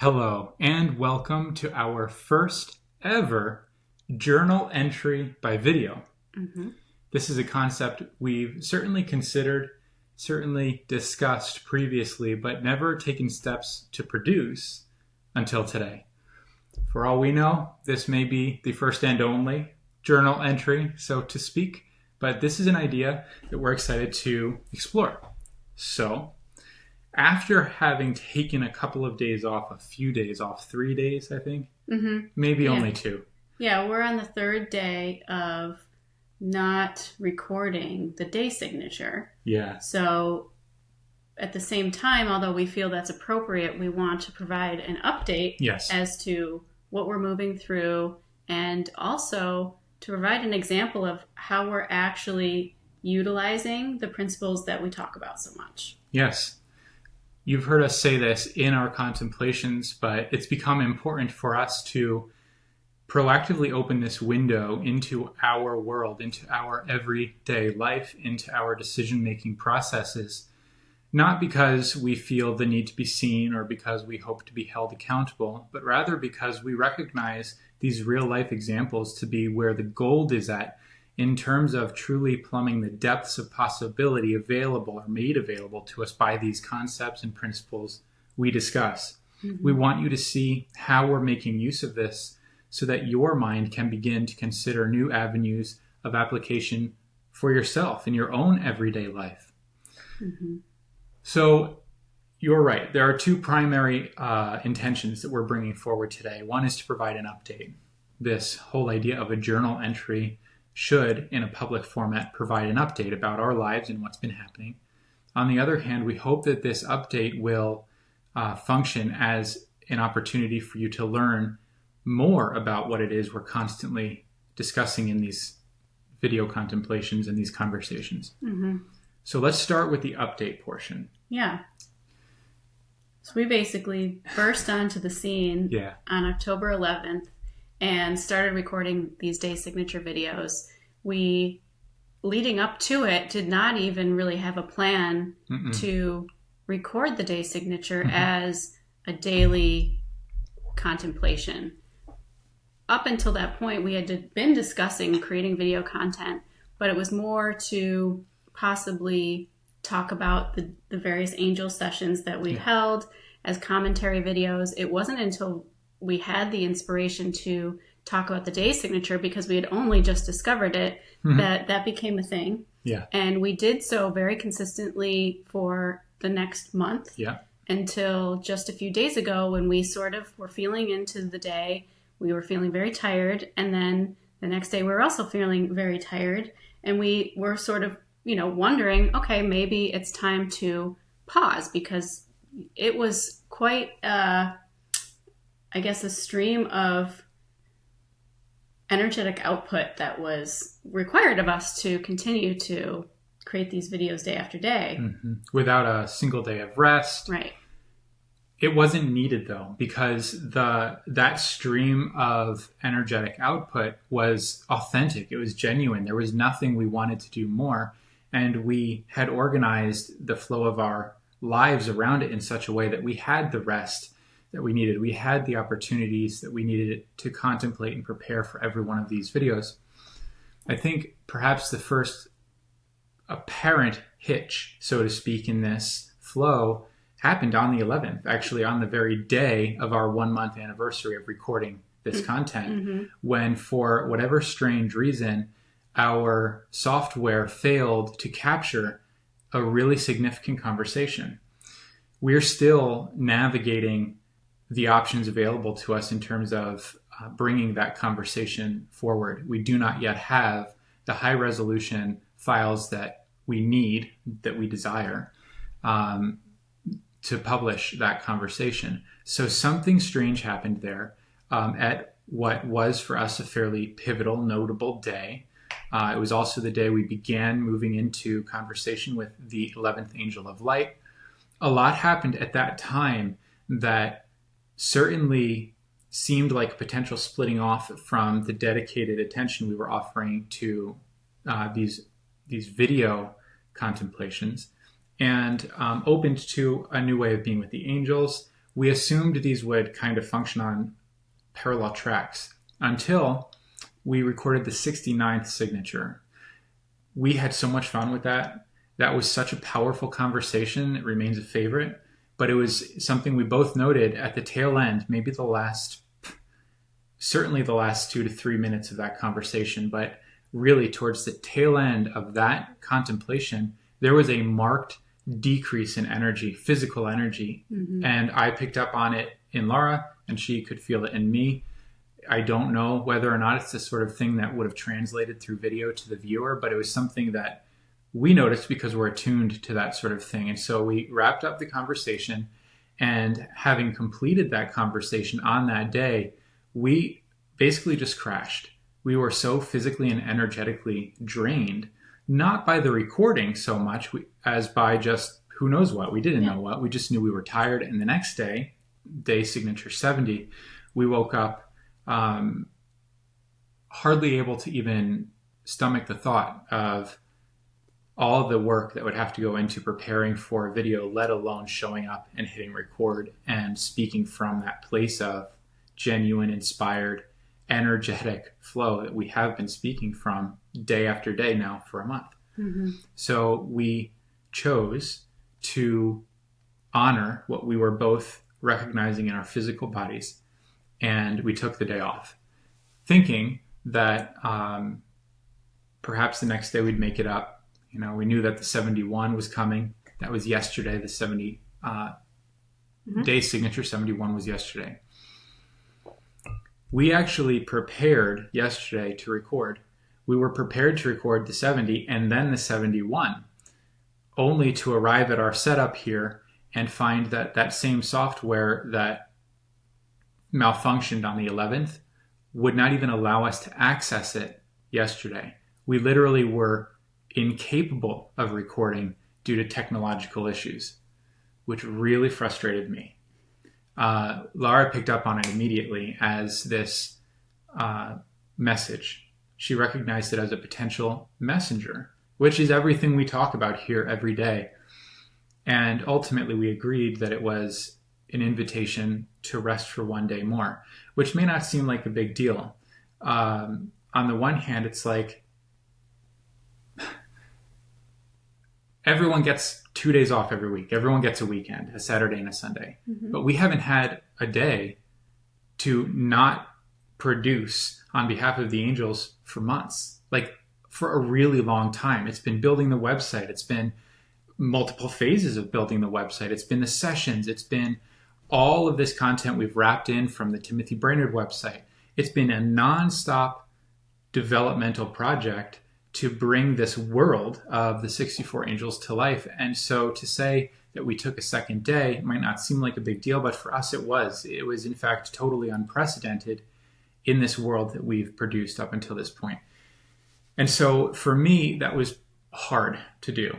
Hello, and welcome to our first ever journal entry by video. Mm-hmm. This is a concept we've certainly considered, certainly discussed previously, but never taken steps to produce until today. For all we know, this may be the first and only journal entry, so to speak, but this is an idea that we're excited to explore. So, after having taken a couple of days off, a few days off, 3 days, I think, maybe Yeah. only 2. Yeah, we're on the third day of not recording the day signature. Yeah. So at the same time, although we feel that's appropriate, we want to provide an update Yes. as to what we're moving through and also to provide an example of how we're actually utilizing the principles that we talk about so much. Yes. You've heard us say this in our contemplations, but it's become important for us to proactively open this window into our world, into our everyday life, into our decision-making processes, not because we feel the need to be seen or because we hope to be held accountable, but rather because we recognize these real-life examples to be where the gold is at in terms of truly plumbing the depths of possibility available or made available to us by these concepts and principles we discuss. Mm-hmm. We want you to see how we're making use of this so that your mind can begin to consider new avenues of application for yourself in your own everyday life. Mm-hmm. So you're right. There are two primary intentions that we're bringing forward today. One is to provide an update. This whole idea of a journal entry should, in a public format, provide an update about our lives and what's been happening. On the other hand, we hope that this update will function as an opportunity for you to learn more about what it is we're constantly discussing in these video contemplations and these conversations. Mm-hmm. So let's start with the update portion. Yeah. So we basically burst onto the scene on October 11th and started recording these day signature videos. We, leading up to it, did not even really have a plan to record the day signature as a daily contemplation. Up until that point, we had been discussing creating video content, but it was more to possibly talk about the various angel sessions that we held as commentary videos. It wasn't until we had the inspiration to talk about the day signature, because we had only just discovered it, that became a thing. Yeah. And we did so very consistently for the next month until just a few days ago when we sort of were feeling into the day. We were feeling very tired. And then the next day we were also feeling very tired. And we were sort of, wondering, okay, maybe it's time to pause, because it was quite, a stream of energetic output that was required of us to continue to create these videos day after day. Without a single day of rest. Right. It wasn't needed, though, because that stream of energetic output was authentic. It was genuine. There was nothing we wanted to do more. And we had organized the flow of our lives around it in such a way that we had the rest that we needed. We had the opportunities that we needed to contemplate and prepare for every one of these videos. I think perhaps the first apparent hitch, so to speak, in this flow happened on the 11th, actually on the very day of our 1-month anniversary of recording this content, when for whatever strange reason, our software failed to capture a really significant conversation. We're still navigating the options available to us in terms of bringing that conversation forward. We do not yet have the high resolution files that we need, that we desire, to publish that conversation. So something strange happened there at what was for us a fairly pivotal, notable day. It was also the day we began moving into conversation with the 11th angel of light. A lot happened at that time that certainly seemed like a potential splitting off from the dedicated attention we were offering to these video contemplations, and opened to a new way of being with the angels, we assumed these would kind of function on parallel tracks until we recorded the 69th signature. We had so much fun with that. That was such a powerful conversation. It remains a favorite, but it was something we both noted at the tail end, maybe certainly the last 2 to 3 minutes of that conversation, but really towards the tail end of that contemplation, there was a marked decrease in energy, physical energy. Mm-hmm. And I picked up on it in Laura, and she could feel it in me. I don't know whether or not it's the sort of thing that would have translated through video to the viewer, but it was something that we noticed because we're attuned to that sort of thing. And so we wrapped up the conversation, and having completed that conversation on that day, we basically just crashed. We were so physically and energetically drained, not by the recording so much as by just who knows what. We didn't know what. We just knew we were tired. And the next day, day signature 70, we woke up hardly able to even stomach the thought of all the work that would have to go into preparing for a video, let alone showing up and hitting record and speaking from that place of genuine, inspired, energetic flow that we have been speaking from day after day now for a month. Mm-hmm. So we chose to honor what we were both recognizing in our physical bodies, and we took the day off, thinking that perhaps the next day we'd make it up. We knew that the 71 was coming. That was yesterday. The 70 day signature 71 was yesterday. We actually prepared yesterday to record. We were prepared to record the 70 and then the 71, only to arrive at our setup here and find that that same software that malfunctioned on the 11th would not even allow us to access it yesterday. We literally were incapable of recording due to technological issues, which really frustrated me. Lara picked up on it immediately as this message. She recognized it as a potential messenger, which is everything we talk about here every day. And ultimately, we agreed that it was an invitation to rest for one day more, which may not seem like a big deal. On the one hand, it's like everyone gets 2 days off every week. Everyone gets a weekend, a Saturday and a Sunday. Mm-hmm. But we haven't had a day to not produce on behalf of the angels for months, like for a really long time. It's been building the website. It's been multiple phases of building the website. It's been the sessions. It's been all of this content we've wrapped in from the Timothy Brainerd website. It's been a nonstop developmental project to bring this world of the 64 angels to life. And so to say that we took a second day might not seem like a big deal, but for us it was. It was in fact totally unprecedented in this world that we've produced up until this point. And so for me, that was hard to do.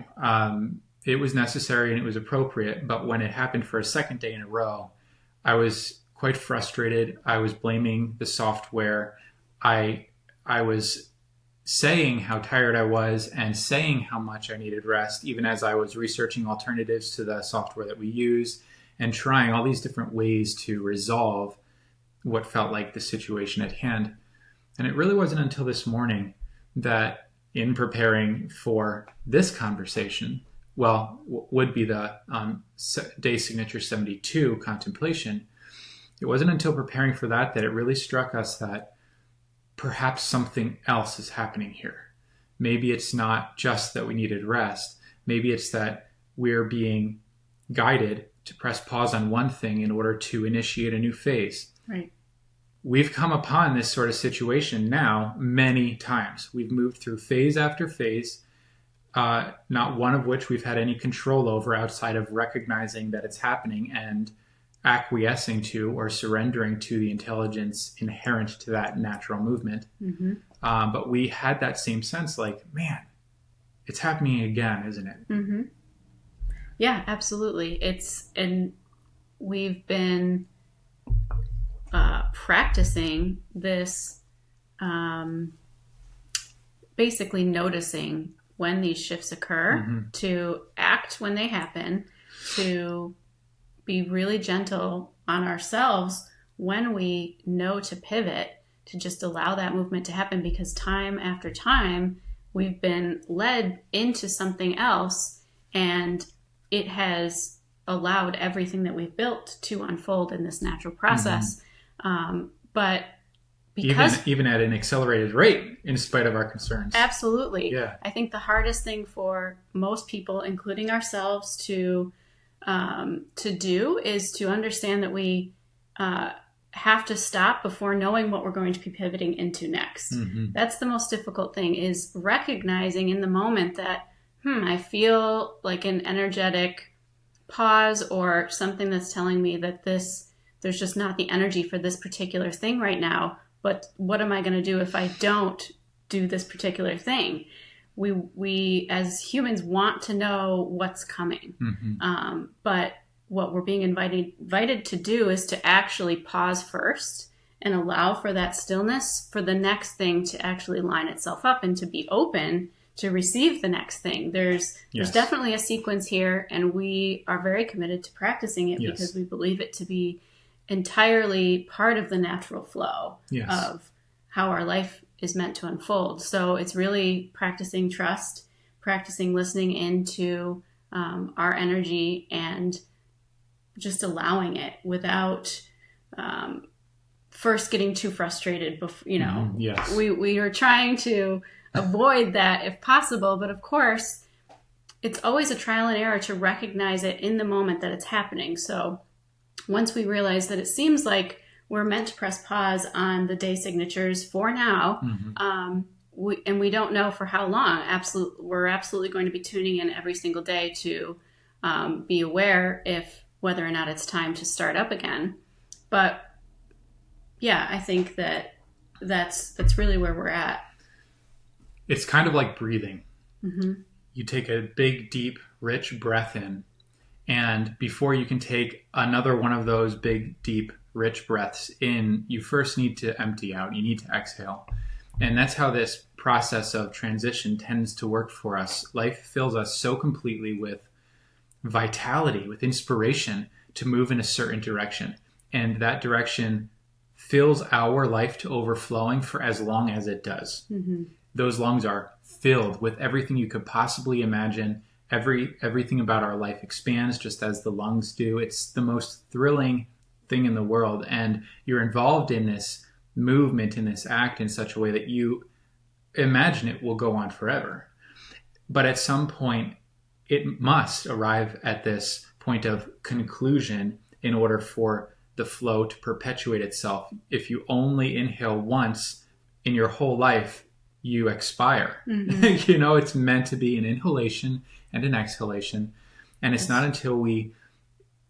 It was necessary and it was appropriate, but when it happened for a second day in a row, I was quite frustrated. I was blaming the software. I was saying how tired I was and saying how much I needed rest, even as I was researching alternatives to the software that we use and trying all these different ways to resolve what felt like the situation at hand. And it really wasn't until this morning that, in preparing for this conversation, would be the day signature 72 contemplation, it wasn't until preparing for that it really struck us that perhaps something else is happening here. Maybe it's not just that we needed rest. Maybe it's that we're being guided to press pause on one thing in order to initiate a new phase. Right. We've come upon this sort of situation now many times. We've moved through phase after phase, not one of which we've had any control over outside of recognizing that it's happening and acquiescing to or surrendering to the intelligence inherent to that natural movement. Mm-hmm. But we had that same sense like, man, it's happening again, isn't it? Mm-hmm. Yeah, absolutely. And we've been practicing this, basically noticing when these shifts occur, to act when they happen, to be really gentle on ourselves when we know to pivot, to just allow that movement to happen, because time after time we've been led into something else, and it has allowed everything that we've built to unfold in this natural process. But because even at an accelerated rate, in spite of our concerns. Absolutely. Yeah. I think the hardest thing for most people, including ourselves, to do is to understand that we have to stop before knowing what we're going to be pivoting into next. That's the most difficult thing, is recognizing in the moment that, I feel like an energetic pause or something that's telling me that there's just not the energy for this particular thing right now. But what am I going to do if I don't do this particular thing? We as humans want to know what's coming. But what we're being invited to do is to actually pause first and allow for that stillness for the next thing to actually line itself up and to be open to receive the next thing. There's definitely a sequence here, and we are very committed to practicing it because we believe it to be entirely part of the natural flow of how our life is meant to unfold. So it's really practicing trust, practicing listening into our energy, and just allowing it without first getting too frustrated. We are trying to avoid that if possible, but of course it's always a trial and error to recognize it in the moment that it's happening. So once we realize that it seems like we're meant to press pause on the day signatures for now, we don't know for how long. We're absolutely going to be tuning in every single day to be aware whether or not it's time to start up again. But yeah, I think that's really where we're at. It's kind of like breathing. You take a big, deep, rich breath in, and before you can take another one of those big, deep, rich breaths in, you first need to empty out. You need to exhale. And that's how this process of transition tends to work for us. Life fills us so completely with vitality, with inspiration to move in a certain direction. And that direction fills our life to overflowing for as long as it does. Those lungs are filled with everything you could possibly imagine. Everything about our life expands just as the lungs do. It's the most thrilling thing in the world. And you're involved in this movement, in this act in such a way that you imagine it will go on forever. But at some point, it must arrive at this point of conclusion in order for the flow to perpetuate itself. If you only inhale once in your whole life, you expire. It's meant to be an inhalation and an exhalation. And it's not until we,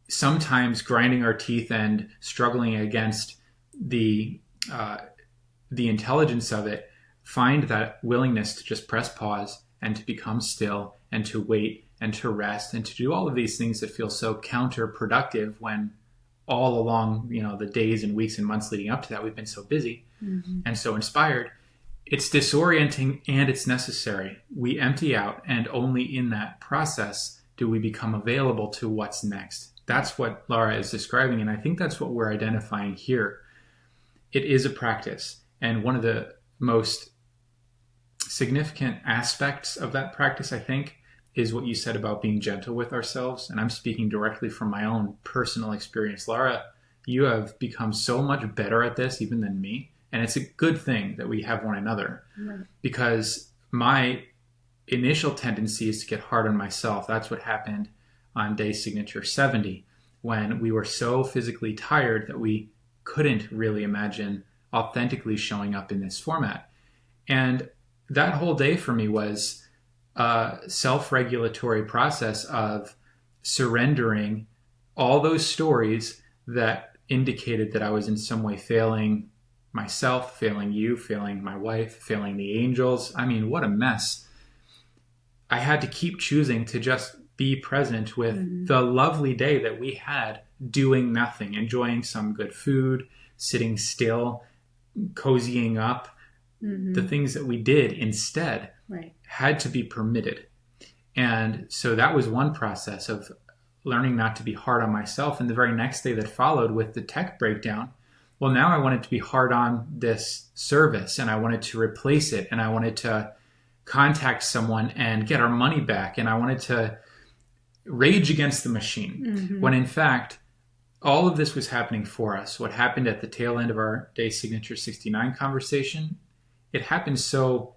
sometimes grinding our teeth and struggling against the intelligence of it, find that willingness to just press pause and to become still and to wait and to rest and to do all of these things that feel so counterproductive when all along, the days and weeks and months leading up to that, we've been so busy and so inspired. It's disorienting and it's necessary. We empty out, and only in that process do we become available to what's next. That's what Laura is describing, and I think that's what we're identifying here. It is a practice, and one of the most significant aspects of that practice, I think, is what you said about being gentle with ourselves. And I'm speaking directly from my own personal experience. Laura, you have become so much better at this even than me. And it's a good thing that we have one another, because my initial tendency is to get hard on myself. That's what happened on day signature 70, when we were so physically tired that we couldn't really imagine authentically showing up in this format. And that whole day for me was a self-regulatory process of surrendering all those stories that indicated that I was in some way failing myself, failing you, failing my wife, failing the angels. I mean, what a mess. I had to keep choosing to just be present with the lovely day that we had, doing nothing, enjoying some good food, sitting still, cozying up. The things that we did instead had to be permitted. And so that was one process of learning not to be hard on myself. And the very next day that followed with the tech breakdown, well, now I wanted to be hard on this service, and I wanted to replace it, and I wanted to contact someone and get our money back, and I wanted to rage against the machine. When in fact, all of this was happening for us. What happened at the tail end of our Day Signature 69 conversation, it happened so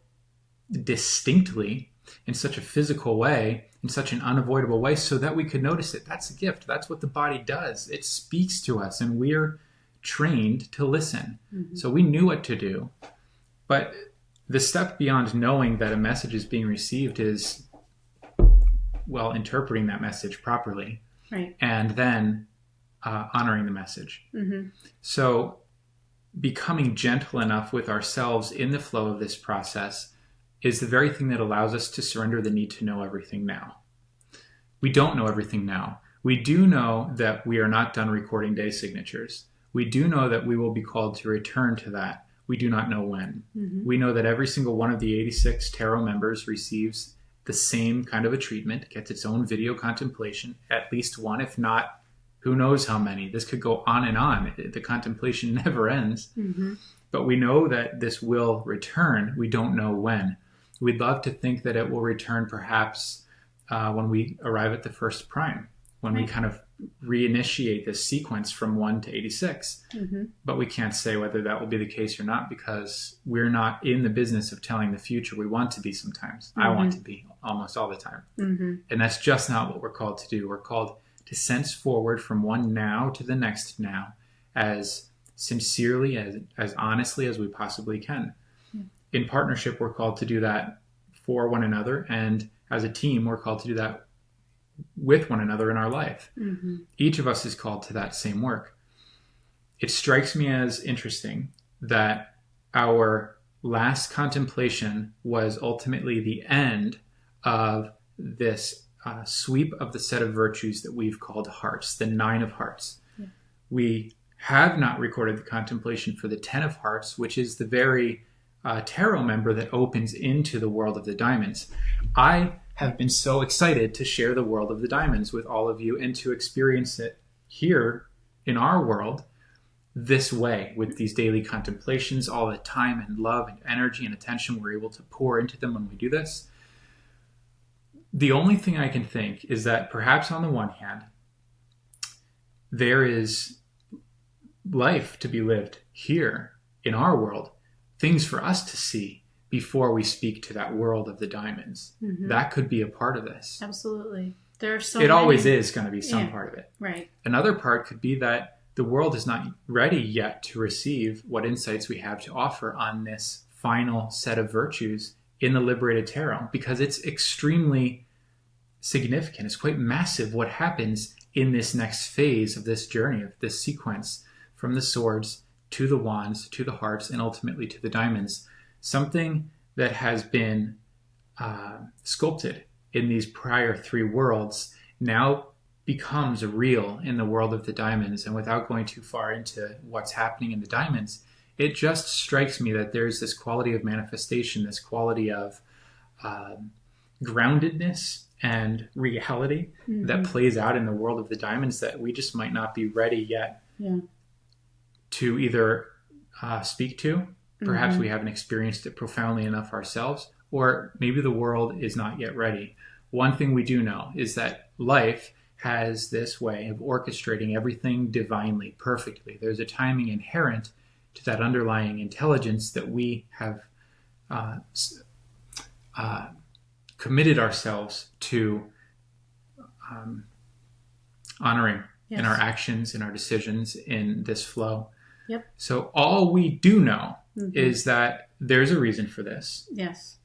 distinctly, in such a physical way, in such an unavoidable way, so that we could notice it. That's a gift. That's what the body does. It speaks to us, and we're trained to listen. So we knew what to do. But the step beyond knowing that a message is being received is, well, interpreting that message properly. Right. And then honoring the message. So becoming gentle enough with ourselves in the flow of this process is the very thing that allows us to surrender the need to know everything now. We don't know everything now. We do know that we are not done recording day signatures. We do know that we will be called to return to that. We do not know when. We know that every single one of the 86 tarot members receives the same kind of a treatment, gets its own video contemplation, at least one, if not, who knows how many. This could go on and on. The contemplation never ends. But we know that this will return. We don't know when. We'd love to think that it will return perhaps when we arrive at the first prime, when we kind of reinitiate this sequence from 1 to 86. But we can't say whether that will be the case or not, because we're not in the business of telling the future. We want to be sometimes. I want to be almost all the time. And that's just not what we're called to do. We're called to sense forward from one now to the next now, as sincerely, as honestly as we possibly can. In partnership, we're called to do that for one another. And as a team, we're called to do that with one another in our life. Each of us is called to that same work. It strikes me as interesting that our last contemplation was ultimately the end of this sweep of the set of virtues that we've called hearts, the 9 of hearts. We have not recorded the contemplation for the 10 of hearts, which is the very tarot member that opens into the world of the diamonds. I have been so excited to share the world of the diamonds with all of you and to experience it here in our world this way, with these daily contemplations, all the time and love and energy and attention we're able to pour into them when we do this. The only thing I can think is that perhaps on the one hand, there is life to be lived here in our world, things for us to see before we speak to that world of the diamonds. That could be a part of this. Absolutely. There are so It always is going to be some part of it. Right. Another part could be that the world is not ready yet to receive what insights we have to offer on this final set of virtues in the Liberated Tarot, because it's extremely significant. It's quite massive what happens in this next phase of this journey, of this sequence, from the swords to the wands, to the hearts, and ultimately to the diamonds. Something that has been sculpted in these prior 3 worlds now becomes real in the world of the diamonds. And without going too far into what's happening in the diamonds, it just strikes me that there's this quality of manifestation, this quality of groundedness and reality that plays out in the world of the diamonds that we just might not be ready yet to either speak to. Perhaps we haven't experienced it profoundly enough ourselves, or maybe the world is not yet ready. One thing we do know is that life has this way of orchestrating everything divinely, perfectly. There's a timing inherent to that underlying intelligence that we have committed ourselves to honoring in our actions, in our decisions, in this flow. So all we do know is that there's a reason for this.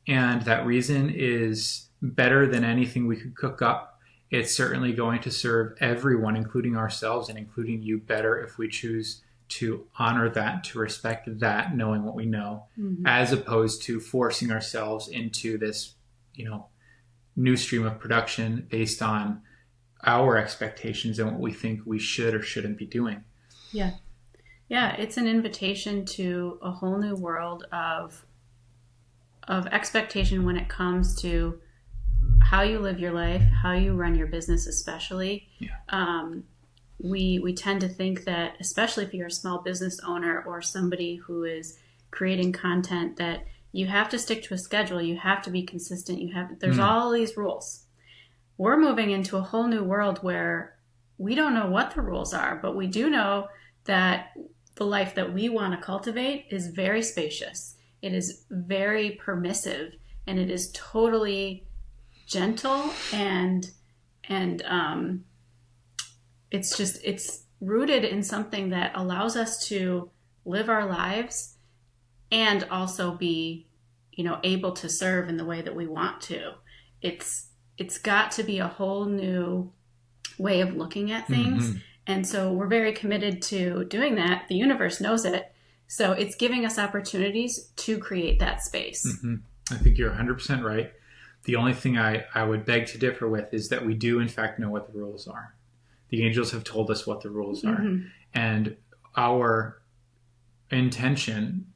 And that reason is better than anything we could cook up. It's certainly going to serve everyone, including ourselves and including you, better if we choose to honor that, to respect that, knowing what we know, as opposed to forcing ourselves into this, new stream of production based on our expectations and what we think we should or shouldn't be doing. Yeah, it's an invitation to a whole new world of expectation when it comes to how you live your life, how you run your business, especially. We tend to think that, especially if you're a small business owner or somebody who is creating content, that you have to stick to a schedule. You have to be consistent. There's all these rules. We're moving into a whole new world where we don't know what the rules are, but we do know that the life that we want to cultivate is very spacious. It is very permissive, and it is totally gentle, and it's rooted in something that allows us to live our lives and also be, able to serve in the way that we want to. It's got to be a whole new way of looking at things. And so we're very committed to doing that. The universe knows it. So it's giving us opportunities to create that space. I think you're 100% right. The only thing I would beg to differ with is that we do, in fact, know what the rules are. The angels have told us what the rules are. And our intention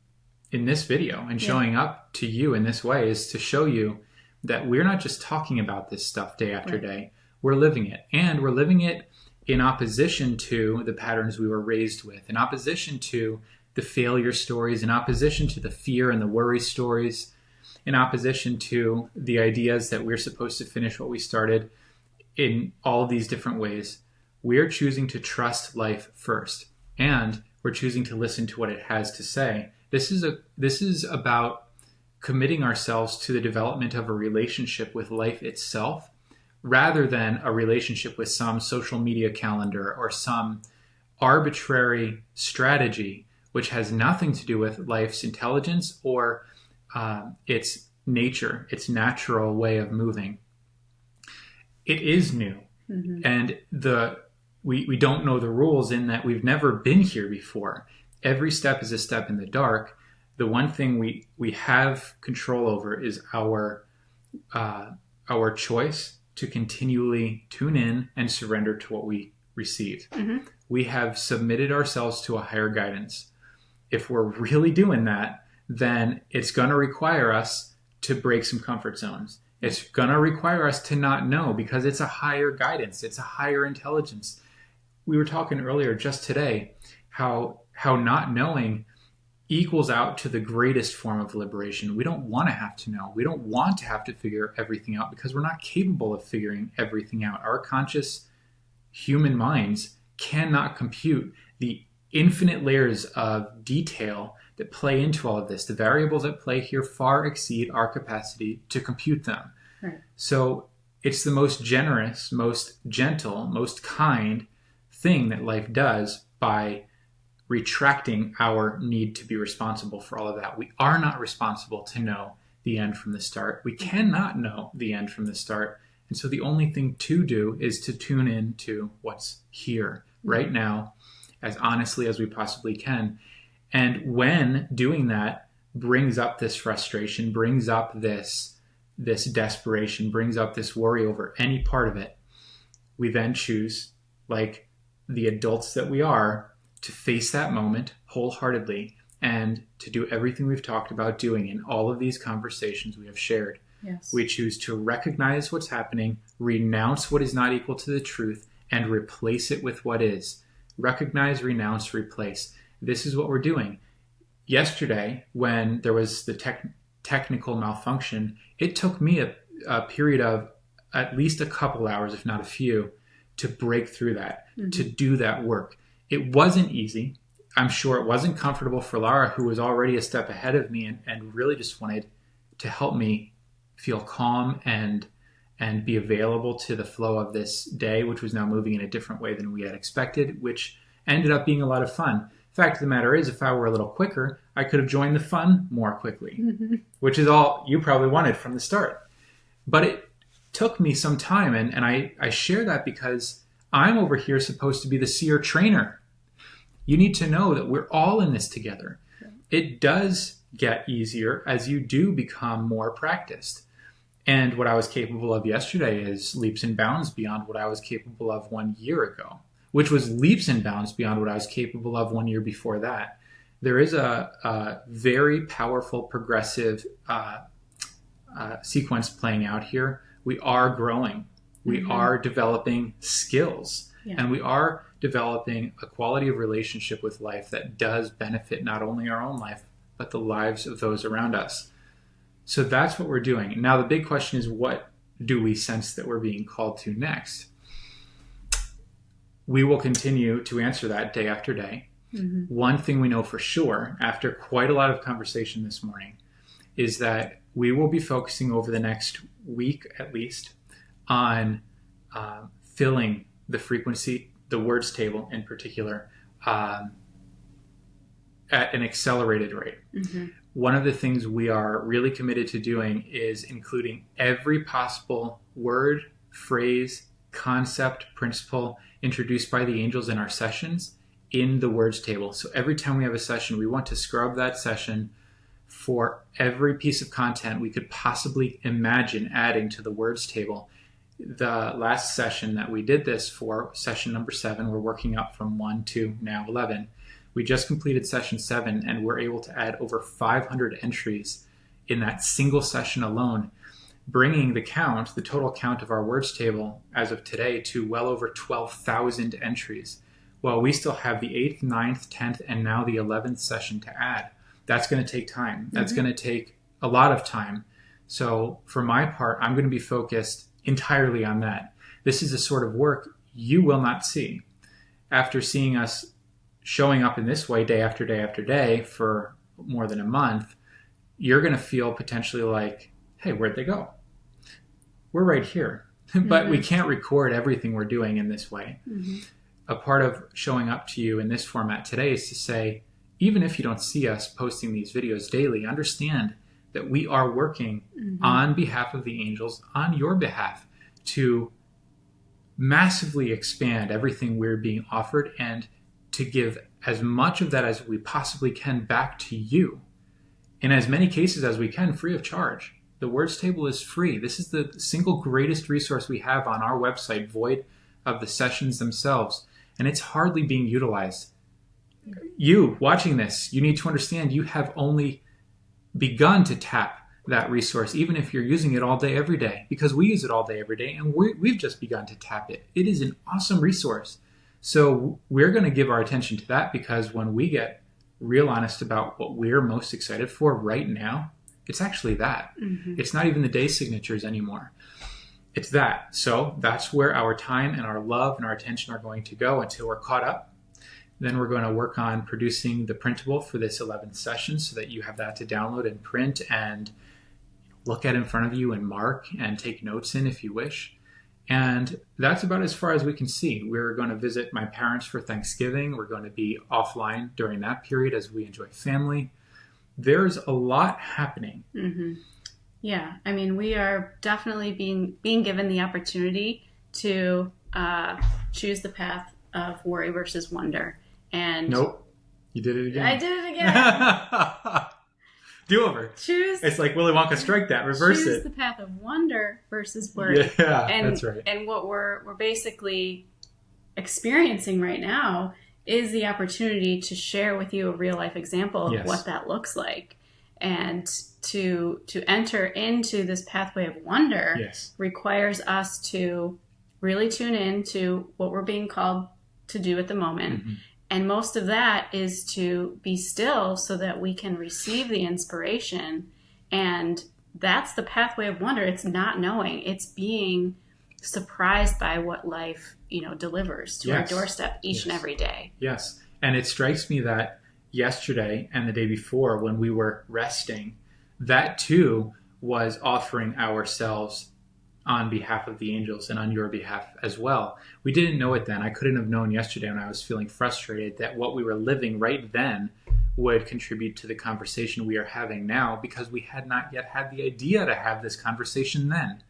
in this video and showing up to you in this way is to show you that we're not just talking about this stuff day after day. We're living it. And we're living it in opposition to the patterns we were raised with, in opposition to the failure stories, in opposition to the fear and the worry stories, in opposition to the ideas that we're supposed to finish what we started. In all these different ways, we're choosing to trust life first, and we're choosing to listen to what it has to say. This is about committing ourselves to the development of a relationship with life itself, rather than a relationship with some social media calendar or some arbitrary strategy, which has nothing to do with life's intelligence or its nature, its natural way of moving. It is new. And we don't know the rules in that we've never been here before. Every step is a step in the dark. The one thing we have control over is our choice to continually tune in and surrender to what we receive. We have submitted ourselves to a higher guidance. If we're really doing that, then it's going to require us to break some comfort zones. It's going to require us to not know, because it's a higher guidance. It's a higher intelligence. We were talking earlier just today how not knowing equals out to the greatest form of liberation. We don't want to have to know. We don't want to have to figure everything out, because we're not capable of figuring everything out. Our conscious human minds cannot compute the infinite layers of detail that play into all of this. The variables at play here far exceed our capacity to compute them. Right. So it's the most generous, most gentle, most kind thing that life does by retracting our need to be responsible for all of that. We are not responsible to know the end from the start. We cannot know the end from the start. And so the only thing to do is to tune in to what's here right now, as honestly as we possibly can. And when doing that brings up this frustration, brings up this desperation, brings up this worry over any part of it, we then choose, like the adults that we are, to face that moment wholeheartedly and to do everything we've talked about doing in all of these conversations we have shared. Yes. We choose to recognize what's happening, renounce what is not equal to the truth, and replace it with what is. Recognize, renounce, replace. This is what we're doing. Yesterday, when there was the technical malfunction, it took me a period of at least a couple hours, if not a few, to break through that, to do that work. It wasn't easy. I'm sure it wasn't comfortable for Lara, who was already a step ahead of me and really just wanted to help me feel calm and be available to the flow of this day, which was now moving in a different way than we had expected, which ended up being a lot of fun. Fact of the matter is, if I were a little quicker, I could have joined the fun more quickly, which is all you probably wanted from the start. But it took me some time, and I share that because I'm over here supposed to be the seer trainer. You need to know that we're all in this together. It does get easier as you do become more practiced. And what I was capable of yesterday is leaps and bounds beyond what I was capable of 1 year ago, which was leaps and bounds beyond what I was capable of 1 year before that. There is a very powerful progressive sequence playing out here we are growing. We are developing skills. Yeah. And we are developing a quality of relationship with life that does benefit not only our own life, but the lives of those around us. So that's what we're doing. Now, the big question is, what do we sense that we're being called to next? We will continue to answer that day after day. Mm-hmm. One thing we know for sure, after quite a lot of conversation this morning, is that we will be focusing over the next week at least on filling the frequency, the words table in particular, at an accelerated rate. Mm-hmm. One of the things we are really committed to doing is including every possible word, phrase, concept, principle introduced by the angels in our sessions in the words table. So every time we have a session, we want to scrub that session for every piece of content we could possibly imagine adding to the words table. The last session that we did this for, session number 7, we're working up from 1 to now 11. We just completed session 7 and we're able to add over 500 entries in that single session alone, bringing the total count of our words table as of today to well over 12,000 entries. Well, we still have the 8th, 9th, 10th, and now the 11th session to add. That's going to take time. That's going to take a lot of time. So for my part, I'm going to be focused entirely on that. This is a sort of work you will not see. After seeing us showing up in this way day after day after day for more than a month, you're going to feel potentially like, hey, where'd they go? We're right here. But we can't record everything we're doing in this way. Mm-hmm. A part of showing up to you in this format today is to say, even if you don't see us posting these videos daily, understand that we are working on behalf of the angels, on your behalf, to massively expand everything we're being offered and to give as much of that as we possibly can back to you. In as many cases as we can, free of charge. The words table is free. This is the single greatest resource we have on our website, void of the sessions themselves. And it's hardly being utilized. You watching this, you need to understand you have only begun to tap that resource, even if you're using it all day, every day, because we use it all day, every day, and we've just begun to tap it. It is an awesome resource. So we're going to give our attention to that, because when we get real honest about what we're most excited for right now, it's actually that. Mm-hmm. It's not even the day signatures anymore. It's that. So that's where our time and our love and our attention are going to go until we're caught up. Then we're going to work on producing the printable for this 11th session so that you have that to download and print and look at in front of you and mark and take notes in if you wish. And that's about as far as we can see. We're going to visit my parents for Thanksgiving. We're going to be offline during that period as we enjoy family. There's a lot happening. Mm-hmm. Yeah, I mean, we are definitely being given the opportunity to choose the path of worry versus wonder. And nope, you did it again. I did it again. Do over. Choose. It's like Willy Wonka, strike that, reverse it. Choose the path of wonder versus worry. Yeah, that's right. And what we're basically experiencing right now is the opportunity to share with you a real life example of what that looks like. And to enter into this pathway of wonder requires us to really tune in to what we're being called to do at the moment. Mm-hmm. And most of that is to be still so that we can receive the inspiration. And that's the pathway of wonder. It's not knowing. It's being surprised by what life, delivers to our doorstep each and every day. Yes. And it strikes me that yesterday and the day before when we were resting, that too was offering ourselves on behalf of the angels and on your behalf as well. We didn't know it then. I couldn't have known yesterday when I was feeling frustrated that what we were living right then would contribute to the conversation we are having now, because we had not yet had the idea to have this conversation then.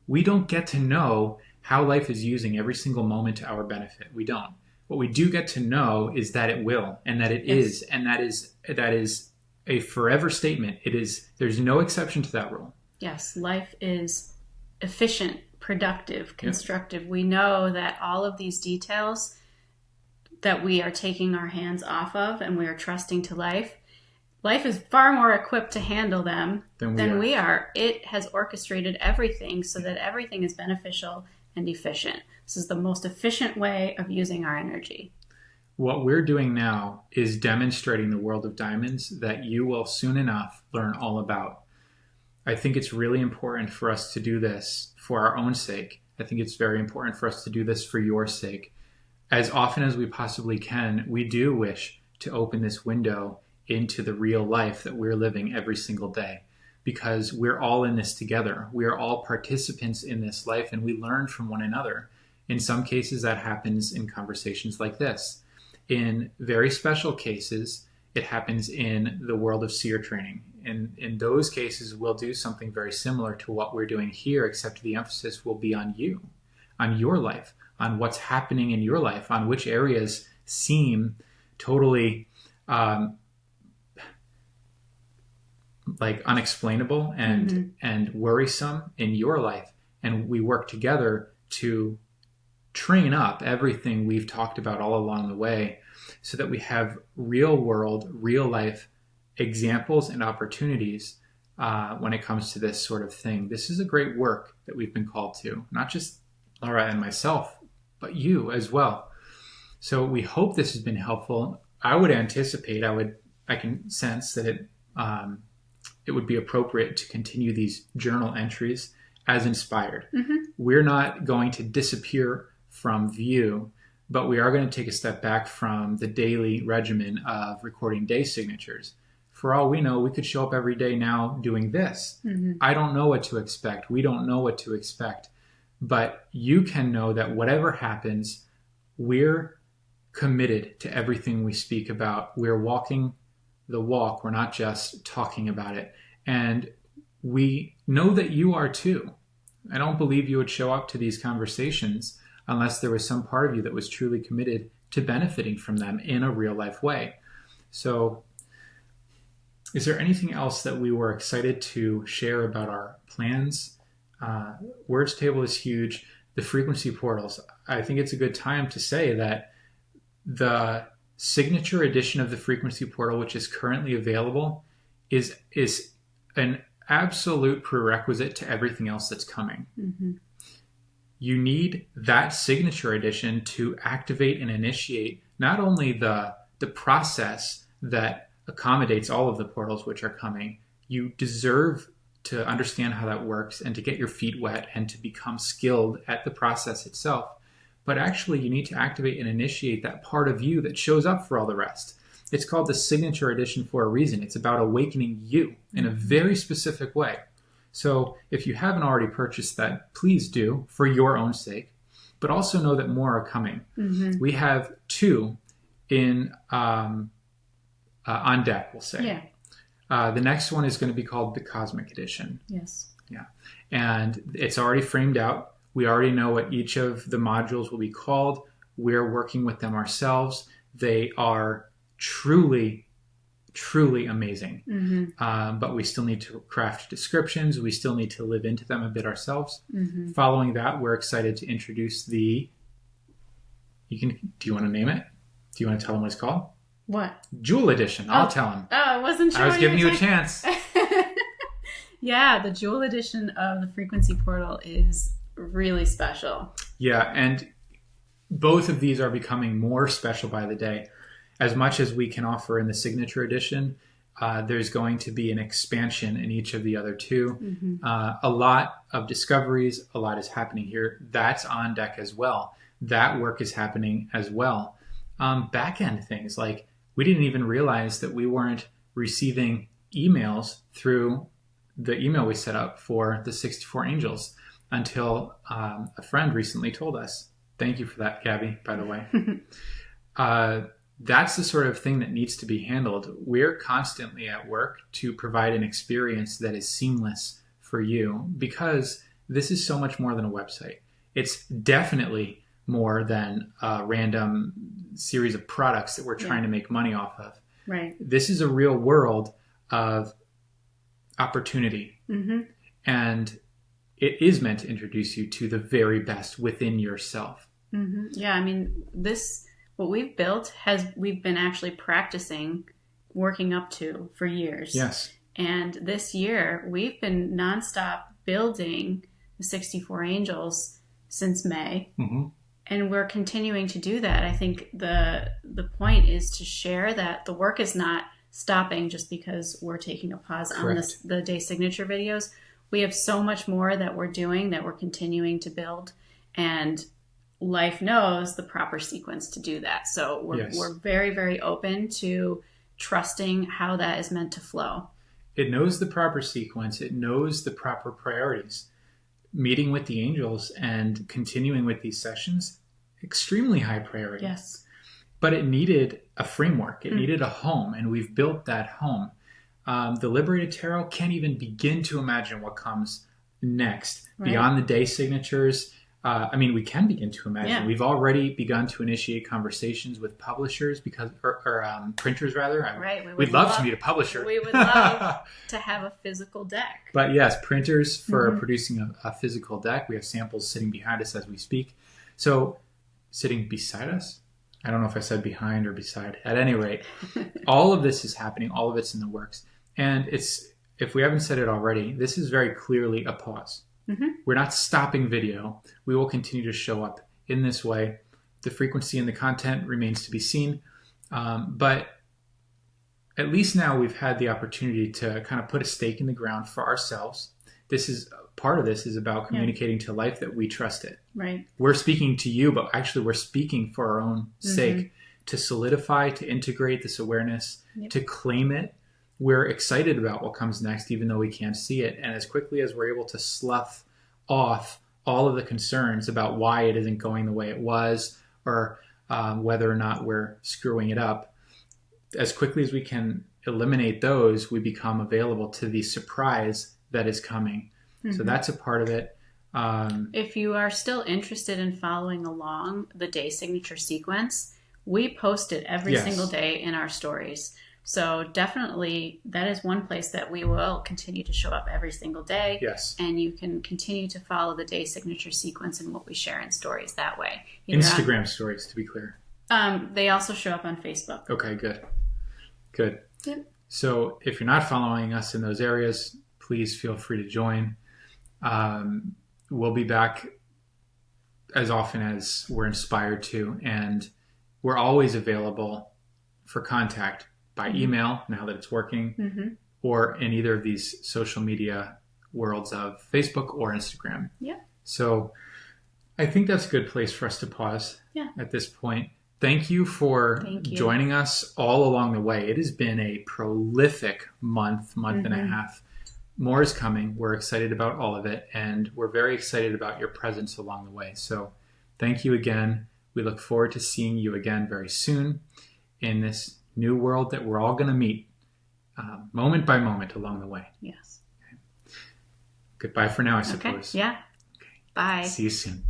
We don't get to know how life is using every single moment to our benefit. We don't. What we do get to know is that it will, and that it is, and that is a forever statement. It is. There's no exception to that rule. Yes, life is efficient, productive, constructive. We know that all of these details that we are taking our hands off of and we are trusting to life, life is far more equipped to handle them than we are. It has orchestrated everything so that everything is beneficial and efficient. This is the most efficient way of using our energy. What we're doing now is demonstrating the world of diamonds that you will soon enough learn all about. I think it's really important for us to do this for our own sake. I think it's very important for us to do this for your sake. As often as we possibly can, we do wish to open this window into the real life that we're living every single day, because we're all in this together. We are all participants in this life, and we learn from one another. In some cases, that happens in conversations like this. In very special cases, it happens in the world of seer training. In those cases, we'll do something very similar to what we're doing here, except the emphasis will be on you, on your life, on what's happening in your life, on which areas seem totally like unexplainable and worrisome in your life. And we work together to train up everything we've talked about all along the way so that we have real world, real life examples and opportunities when it comes to this sort of thing. This is a great work that we've been called to, not just Laura and myself, but you as well. So we hope this has been helpful. I would anticipate, I can sense that it would be appropriate to continue these journal entries as inspired. Mm-hmm. We're not going to disappear from view, but we are going to take a step back from the daily regimen of recording day signatures. For all we know, we could show up every day now doing this. Mm-hmm. I don't know what to expect. We don't know what to expect. But you can know that whatever happens, we're committed to everything we speak about. We're walking the walk. We're not just talking about it. And we know that you are too. I don't believe you would show up to these conversations unless there was some part of you that was truly committed to benefiting from them in a real life way. So is there anything else that we were excited to share about our plans? Words Table is huge. The frequency portals. I think it's a good time to say that the signature edition of the frequency portal, which is currently available, is an absolute prerequisite to everything else that's coming. Mm-hmm. You need that signature edition to activate and initiate not only the process that accommodates all of the portals which are coming. You deserve to understand how that works and to get your feet wet and to become skilled at the process itself. But actually, you need to activate and initiate that part of you that shows up for all the rest. It's called the signature edition for a reason. It's about awakening you in a very specific way. So if you haven't already purchased that, please do for your own sake. But also know that more are coming. Mm-hmm. We have 2 in on deck, we'll say. Yeah. The next one is going to be called the Cosmic Edition. Yes. Yeah. And it's already framed out. We already know what each of the modules will be called. We're working with them ourselves. They are truly, truly amazing. Mm-hmm. But we still need to craft descriptions. We still need to live into them a bit ourselves. Mm-hmm. Following that, we're excited to introduce do you want to name it? Do you want to tell them what it's called? What? Jewel Edition. I'll tell them. Oh, I wasn't sure. I was giving you a chance. Yeah, the Jewel Edition of the Frequency Portal is really special. Yeah, and both of these are becoming more special by the day. As much as we can offer in the Signature Edition, there's going to be an expansion in each of the other 2. Mm-hmm. A lot of discoveries, a lot is happening here. That's on deck as well. That work is happening as well. Back-end things, like we didn't even realize that we weren't receiving emails through the email we set up for the 64 Angels until a friend recently told us. Thank you for that, Gabby, by the way. That's the sort of thing that needs to be handled. We're constantly at work to provide an experience that is seamless for you, because this is so much more than a website. It's definitely more than a random series of products that we're trying to make money off of. Right. This is a real world of opportunity. Mm-hmm. And it is meant to introduce you to the very best within yourself. Mm-hmm. Yeah, I mean, what we've built we've been actually practicing working up to for years. Yes. And this year, we've been nonstop building the 64 angels since May. Mm-hmm. And we're continuing to do that. I think the point is to share that the work is not stopping just because we're taking a pause on the day signature videos. We have so much more that we're doing, that we're continuing to build. And life knows the proper sequence to do that. So we're very, very open to trusting how that is meant to flow. It knows the proper sequence. It knows the proper priorities. Meeting with the angels and continuing with these sessions, extremely high priority. Yes. But it needed a framework. It needed a home, and we've built that home. The Liberated Tarot can't even begin to imagine what comes next beyond the day signatures. We can begin to imagine. Yeah. We've already begun to initiate conversations with publishers or printers rather. We'd love to meet a publisher. We would love to have a physical deck. But yes, printers for producing a physical deck. We have samples sitting behind us as we speak. So sitting beside us? I don't know if I said behind or beside. At any rate, all of this is happening. All of it's in the works. And if we haven't said it already, this is very clearly a pause. Mm-hmm. We're not stopping video. We will continue to show up in this way. The frequency and the content remains to be seen. But at least now we've had the opportunity to kind of put a stake in the ground for ourselves. Part of this is about communicating to life that we trust it. Right. We're speaking to you, but actually we're speaking for our own sake, to solidify, to integrate this awareness, to claim it. We're excited about what comes next, even though we can't see it. And as quickly as we're able to slough off all of the concerns about why it isn't going the way it was, or whether or not we're screwing it up, as quickly as we can eliminate those, we become available to the surprise that is coming. Mm-hmm. So that's a part of it. If you are still interested in following along the day signature sequence, we post it every single day in our stories. So definitely that is one place that we will continue to show up every single day. Yes. And you can continue to follow the day signature sequence and what we share in stories that way. Instagram stories, to be clear. They also show up on Facebook. Okay, good. Yep. So if you're not following us in those areas, please feel free to join. We'll be back as often as we're inspired to, and we're always available for contact by email, now that it's working, or in either of these social media worlds of Facebook or Instagram. Yeah. So I think that's a good place for us to pause at this point. Thank you for joining us all along the way. It has been a prolific month and a half. More is coming. We're excited about all of it, and we're very excited about your presence along the way. So thank you again. We look forward to seeing you again very soon in this new world that we're all going to meet moment by moment along the way. Yes. Okay. Goodbye for now, I suppose. Okay. Yeah. Okay. Bye. See you soon.